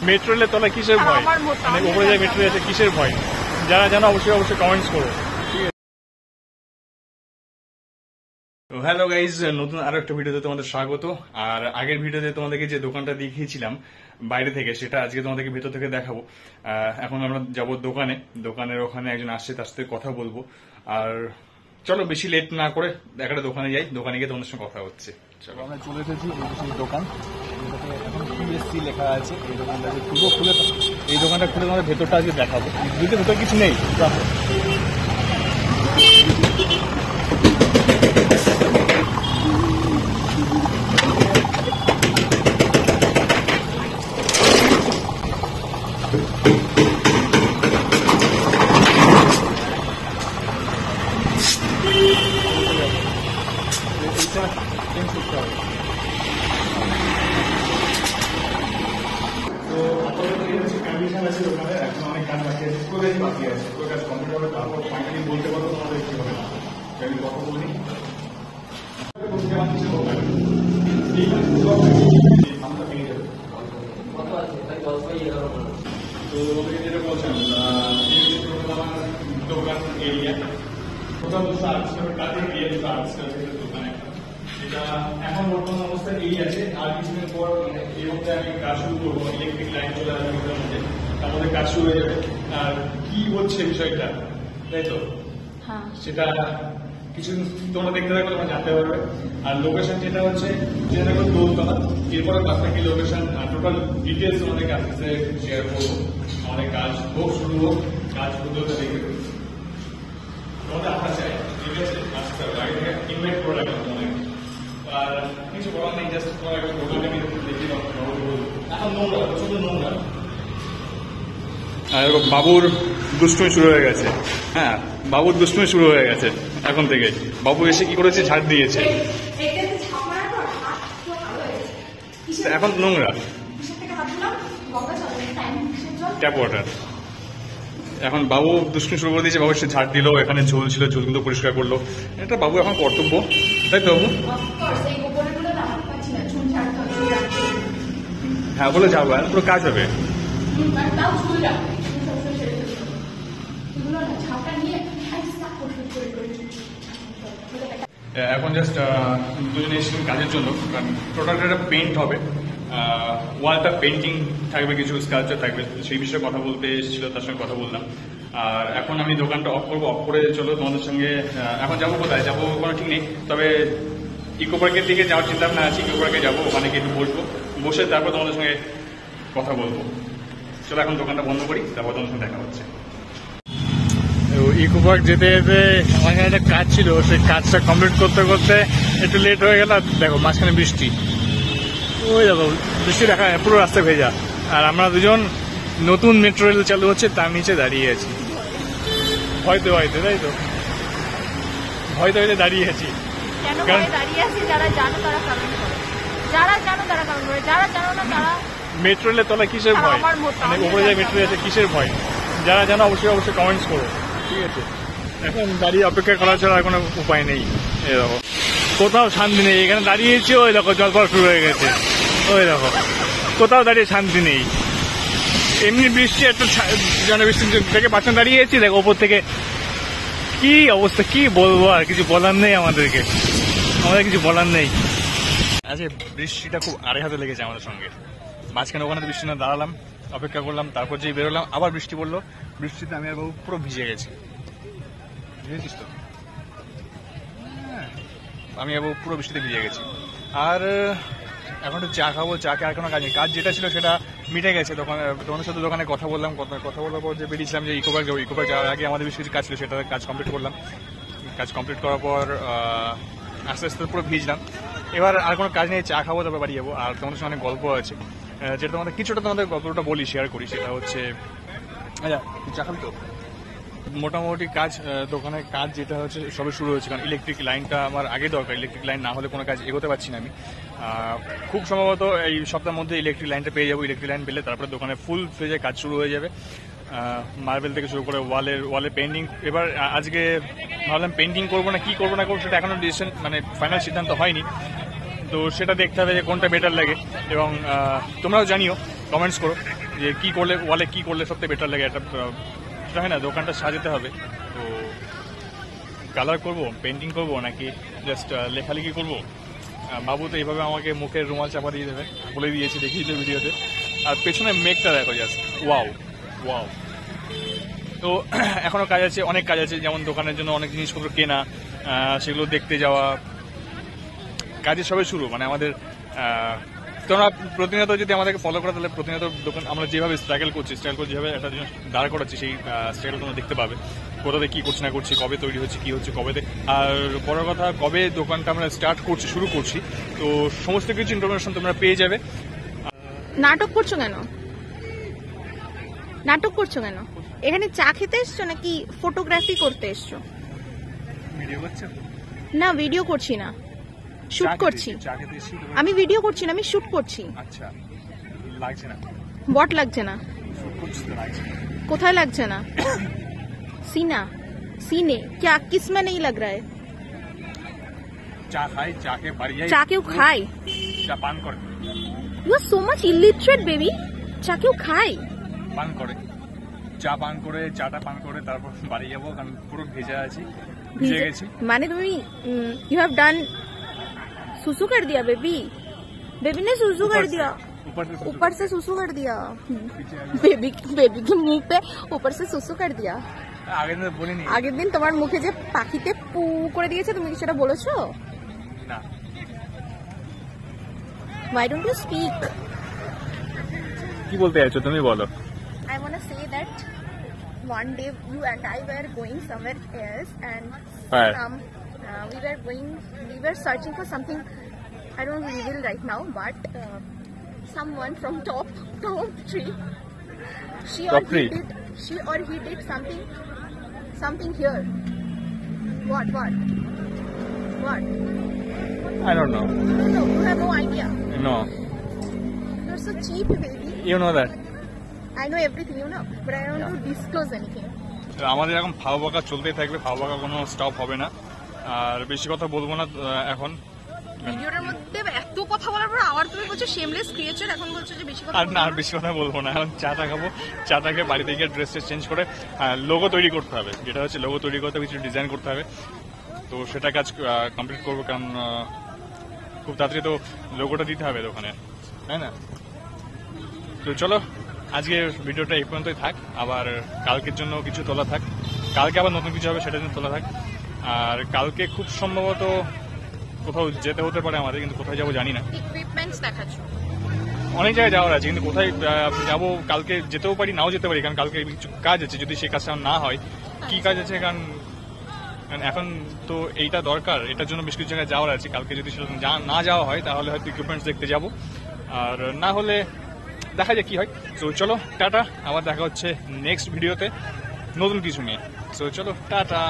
Metro রেলের তলায় কিসের ভয়? মানে উপরে যায় মেট্রো আছে কিসের ভয়? যারা জানো অবশ্যই অবশ্যই কমেন্টস করো। হ্যালো গাইজ, নতুন আরো একটা ভিডিওতে তোমাদের স্বাগত। আর আগের ভিডিওতে তোমাদেরকে যে দোকানটা দেখিয়েছিলাম বাইরে থেকে, সেটা আজকে তোমাদেরকে ভেতর থেকে দেখাবো। এখন আমরা যাবো দোকানের ওখানে একজন আসছে, তার সাথে কথা বলবো। আর চলো বেশি লেট না করে একটা দোকানে যাই, দোকানে গিয়ে তোমাদের সঙ্গে কথা হচ্ছে। চলো, আমরা চলে এসেছি সেই দোকান, এখন পিএসসি লেখা আছে। এই দোকানটা খুলে এই দোকানটা খুলে তোমাদের ভেতরটা আজকে দেখাবো। যদি ভেতর কিছু নেই কন্ডিশন আছে ওখানে, এখন অনেক কাজ বাকি আছে, বাকি আছে, কাজ কমপ্লিট হবে, তারপর ফাইনালি বলতে পারবো তোমাদের কি হবে না। আমি কথা বলি যেটা বলছেন দোকান এরিয়া টোটাল কাজের এরিয়া দোকান এটা এখন বর্তমান অবস্থায় এই আছে। আর কিছুদিন পর এই মধ্যে আমি কাজ শুরু করবো, ইলেকট্রিক লাইন চলে আসবে ওটার মধ্যে, তার মধ্যে কাজ শুরু হয়ে যাবে। আর কি হচ্ছে বিষয়টা, তাই তো সেটা কিছুদিন তোমরা দেখতে থাকবে, তোমরা জানতে পারবে। আর লোকেশন যেটা হচ্ছে যেটা দেখো দোলতলা, এরপরে আপনাকে লোকেশন টোটাল ডিটেলস তোমাদেরকে আস্তে আস্তে শেয়ার করবো। আমাদের কাজ হোক শুরু হোক, কাজ করতে হতে দেখবে তোমাদের আসা চাই, ঠিক আছে? আসতে হবে, আগে থেকে ইনভাইট করে রাখলাম তোমাদের। আর কিছু বলার নেই, জাস্ট তোমার একটা দোকানে দেখি এখন নোংরা, প্রচন্ড নোংরা। বাবুর দুষ্টুমি শুরু হয়ে গেছে। হ্যাঁ, বাবুর দুষ্টুমি শুরু হয়ে গেছে এখন থেকে। বাবু এসে কি করেছে, ঝাড় দিয়েছে, এখন নোংরা ট্যাপ ওয়াটার। এখন বাবু দুষ্টুমি শুরু করে দিয়েছে, বাবু এসে ঝাড় দিল, এখানে ঝোল ছিল, ঝোলগুলো পরিষ্কার করলো। এটা বাবু এখন কর্তব্য, তাই তো বাবু? হ্যাঁ বলে যাবো, পুরো কাজ হবে। এখন জাস্ট দুজনে এসেছিলেন কাজের জন্য, কারণ টোটালটা একটা পেন্ট হবে, ওয়ালটা পেন্টিং থাকবে, কিছু স্কাল্পচার থাকবে, সেই বিষয়ে কথা বলতে এসেছিল, তার সঙ্গে কথা বললাম। আর এখন আমি দোকানটা অফ করবো, অফ করে চলো তোমাদের সঙ্গে এখন যাবো। কোথায় যাবো কোনো ঠিক নেই, তবে ইকো পার্কের দিকে যাওয়ার চিন্তা ভাবনা আছে। ইকো পার্কে যাবো, ওখানে গিয়ে একটু বসবো, বসে তারপর তোমাদের সঙ্গে কথা বলবো। চলো এখন দোকানটা বন্ধ করি, তারপর তোমাদের সঙ্গে দেখা হচ্ছে। ইকো পার্ক যেতে যেতে আমার এখানে একটা কাজ ছিল, সেই কাজটা কমপ্লিট করতে করতে একটু লেট হয়ে গেল। দেখো মাঝখানে বৃষ্টি, ওই দেখো বৃষ্টি দেখা পুরো রাস্তা ভেজা। আর আমরা দুজন নতুন মেট্রো রেল চালু হচ্ছে তার নিচে দাঁড়িয়ে আছি, হয়তো তাই তো হয়তো দাঁড়িয়ে আছি। মেট্রো রেলের তলায় কিসের ভয়? মানে উপরে যায় মেট্রো আছে কিসের ভয়? যারা জানো অবশ্যই অবশ্যই কমেন্টস করো, ঠিক আছে? এখন দাঁড়িয়ে অপেক্ষা করা ছাড়া কোনো উপায় নেই। এই দেখো কোথাও শান্তি নেই, এখানে দাঁড়িয়েছি, ওই দেখো জল পড়া শুরু হয়ে গেছে, ওই দেখো কোথাও দাঁড়িয়ে শান্তি নেই। এমনি বৃষ্টি একটু বৃষ্টি থেকে পাঁচজন দাঁড়িয়েছি, দেখো ওপর থেকে কি অবস্থা, কি বলবো, আর কিছু বলার নেই আমাদের কিছু বলার নেই। আজকে বৃষ্টিটা খুব আড়ে হাতে লেগেছে আমাদের সঙ্গে। মাঝখানে ওখানে বৃষ্টি না দাঁড়ালাম, অপেক্ষা করলাম, তারপর যেই বেরোলাম আবার বৃষ্টি পড়লো। বৃষ্টিতে আমি আর বাবু পুরো ভিজে গেছি, বুঝেছিস তো? আমি আর বাবু পুরো বৃষ্টিতে ভিজে গেছি। আর এখন একটু চা খাবো, চা খেয়ে আর কোনো কাজ নেই। কাজ যেটা ছিল সেটা মিটে গেছে। তোমাদের সাথে দোকানে কথা বললাম, কথা বলার পর যে বেরিয়েছিলাম যে ইকো পার্ক যাবো। ইকো পার্ক যাওয়ার আগে আমাদের বেশ কিছু কাজ ছিল, সেটা কাজ কমপ্লিট করলাম। কাজ কমপ্লিট করার পর আস্তে আস্তে পুরো ভিজলাম। এবার আর কোনো কাজ নেই, চা খাবো, তারপর বাড়ি যাবো। আর তোমাদের সঙ্গে অনেক গল্প আছে, যেটা তোমাদের গল্পটা বলি, শেয়ার করি। সেটা হচ্ছে চা খাবি তো? মোটামুটি কাজ, দোকানের কাজ যেটা হচ্ছে সবে শুরু হয়েছে, কারণ ইলেকট্রিক লাইনটা আমার আগে দরকার। ইলেকট্রিক লাইন না হলে কোনো কাজ এগোতে পারছি না আমি। খুব সম্ভবত এই সপ্তাহের মধ্যে ইলেকট্রিক লাইনটা পেয়ে যাবো। ইলেকট্রিক লাইন পেলে তারপরে দোকানে ফুল ফ্লেজে কাজ শুরু হয়ে যাবে। মার্বেল থেকে শুরু করে ওয়ালে পেন্টিং। এবার আজকে ভাবলাম পেন্টিং করবো না কি করবো না করবো, সেটা এখনো ডিসিশন মানে ফাইনাল সিদ্ধান্ত হয়নি। তো সেটা দেখতে হবে যে কোনটা বেটার লাগে, এবং তোমরাও জানিও, কমেন্টস করো যে কি করলে ওয়ালে কি করলে সবথেকে বেটার লাগে। একটা সেটা হয় না, দোকানটা সাজাতে হবে, তো কালার করব, পেন্টিং করব, নাকি জাস্ট লেখালেখি করব। বাবু তো এইভাবে আমাকে মুখের রুমাল চাপা দিয়ে দেবে, বলে দিয়েছি, দেখিয়ে দেবে ভিডিওতে। আর পেছনে মেঘটা দেখো জাস্ট, ওয়াও ওয়াও। তো এখনো কাজ আছে, অনেক কাজ আছে, যেমন দোকানের জন্য অনেক জিনিসপত্র কেনা, সেগুলো দেখতে যাওয়া, কাজের সবে শুরু। মানে আমাদের তোমরা প্রতিনিয়ত যদি আমাদেরকে ফলো করো, তাহলে প্রতিনিয়ত দোকান আমরা যেভাবে স্ট্রাগল করছি, যেভাবে একটা জিনিস দাঁড় করাচ্ছি, সেই স্ট্রাগল তোমরা দেখতে পাবে। কোথাতে কি করছি না করছি, কবে তৈরি হচ্ছে, কি হচ্ছে, কবে। আর বড় কথা, কবে দোকানটা আমরা স্টার্ট করছি, শুরু করছি, তো সমস্ত কিছু ইনফরমেশন তোমরা পেয়ে যাবে। নাটক করছো কেন? নাটক করছো কেন? এখানে চা খেতে এসছো নাকি ফটোগ্রাফি করতে এসছো? ভিডিও করছো? না, ভিডিও করছি না, শুট করছি। আমি ভিডিও করছি না, আমি শুট করছি। আচ্ছা, লাগছে না? বট লাগছে না? শুট করছিস তো লাগছে। কোথায় লাগছে না? सीना सीने क्या किस में नहीं लग रहा है? চা খাই, চা খেয়ে বাড়ি যাই। চা কেউ খায়? চা পান করে। You are so much illiterate baby. চা কেউ খায়? পান করে, চা পান করে, চাটা পান করে তারপর বাড়ি যাবো, কারণ পুরো ভেজা আছি, ভিজে গেছি। মানে তুমি you have done सुसु कर दिया बेबी? बेबी ने सुसु कर दिया, ऊपर से सुसु कर दिया बेबी के मुंह पे ऊपर से सुसु कर दिया। আগের দিন বলিনি? আগের দিন তোমার মুখে যে পাখিতে পু করে দিয়েছে, তুমি কি সেটা বলেছো? না। Why don't you speak? কি বলতে চাইছো তুমি, বলো। I want to say that one day you and I were going somewhere else, and Where? we were searching for something. I don't reveal right now, but someone from top tree. She or he did something here. What? I don't know. No, you have no idea. No. You're so cheap, baby. You know that. I know everything, you know, but I don't want to disclose anything. আমাদের এখন ফাও বাঁকা চলতেই থাকবে, ফাও বাঁকা কোনো stop হবে না। আর বেশি কথা বলবো না এখন। ভিডিওটার মধ্যে এত কথা বলার পর আবার তুমি বলছো শেমলেস ক্রিয়েচার, এখন বলছো যে বেশি কথা। আর না, আর বেশি কথা বলবো না, এখন চাটা খাবো, চাটা খেয়ে বাড়িতে গিয়ে ড্রেস চেঞ্জ করে লোগো তৈরি করতে হবে। যেটা হচ্ছে লোগো তৈরি করতে হবে, কিছু ডিজাইন করতে হবে, তো সেটা কাজ কমপ্লিট করবো, কারণ খুব তাড়াতাড়ি তো লোগোটা দিতে হবে দোকানে, তাই না? তো চলো, আজকে ভিডিওটা এই পর্যন্তই থাক, আবার কালকের জন্য কিছু তোলা থাক, কালকে আবার নতুন কিছু হবে সেটার জন্য তোলা থাক। আর কালকে খুব সম্ভবত কোথাও যেতে হতে পারে আমাদের, কিন্তু কোথায় যাবো জানি না। ইকুইপমেন্টস দেখাচ্ছো? অনেক জায়গায় যাওয়ার আছে, কিন্তু কোথায় যাবো কালকে যেতেও পারি, নাও যেতে পারি, কারণ কালকে কিছু কাজ আছে। যদি সেই কাজটা না হয়, কি কাজ আছে, কারণ এখন তো এইটা দরকার, এটার জন্য বেশ কিছু জায়গায় যাওয়ার আছে। কালকে যদি সেটা না যাওয়া হয়, তাহলে হয়তো ইকুইপমেন্টস দেখতে যাবো, আর না হলে দেখা যায় কি হয়। তো চলো, টাটা, আবার দেখা হচ্ছে নেক্সট ভিডিওতে নতুন কিছু নিয়ে। তো চলো, টাটা।